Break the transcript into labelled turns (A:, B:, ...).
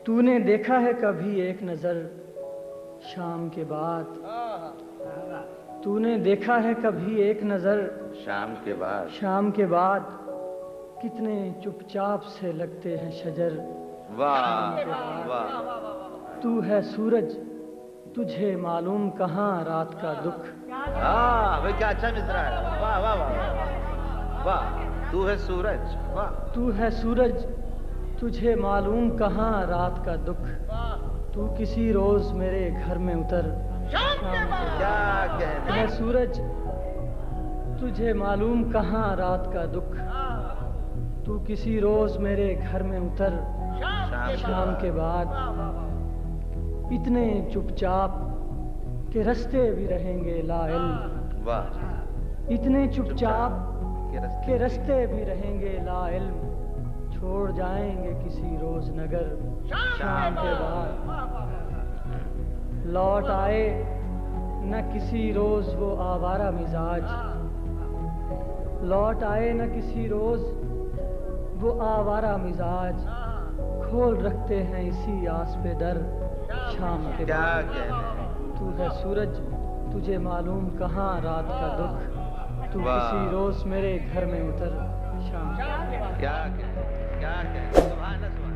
A: तूने देखा है कभी एक नजर शाम के बाद? तूने देखा है कभी एक नजर
B: शाम के बाद?
A: शाम के बाद कितने चुपचाप से लगते हैं शजर।
B: वाह वाह।
A: तू है सूरज, तुझे मालूम कहाँ रात का दुख।
B: भाई क्या अच्छा मिसरा है। वाह वाह वाह वाह। तू है सूरज, वाह।
A: तू है सूरज, तुझे मालूम कहाँ रात का दुख। तू किसी रोज मेरे घर में उतर शाम के बाद।
B: क्या कहते
A: है सूरज, तुझे मालूम कहाँ रात का दुख। तू किसी रोज मेरे घर में उतर शाम के बाद। इतने चुपचाप के रास्ते भी रहेंगे लाइल्म।
B: वाह।
A: इतने चुपचाप के रास्ते भी रहेंगे लाइल्म। छोड़ जाएंगे किसी रोज नगर शाम के बाद। लौट आए न किसी रोज वो आवारा मिजाज। लौट आए न किसी रोज वो आवारा मिजाज। खोल रखते हैं इसी आस पे दर शाम के
B: क्या
A: बाद।
B: कहते हैं।
A: तू है सूरज, तुझे मालूम कहाँ रात का दुख। तू
B: वाह।
A: किसी रोज मेरे घर में उतर शाम के बाद।
B: क्या कहते, क्या कहते। सुभान अल्लाह।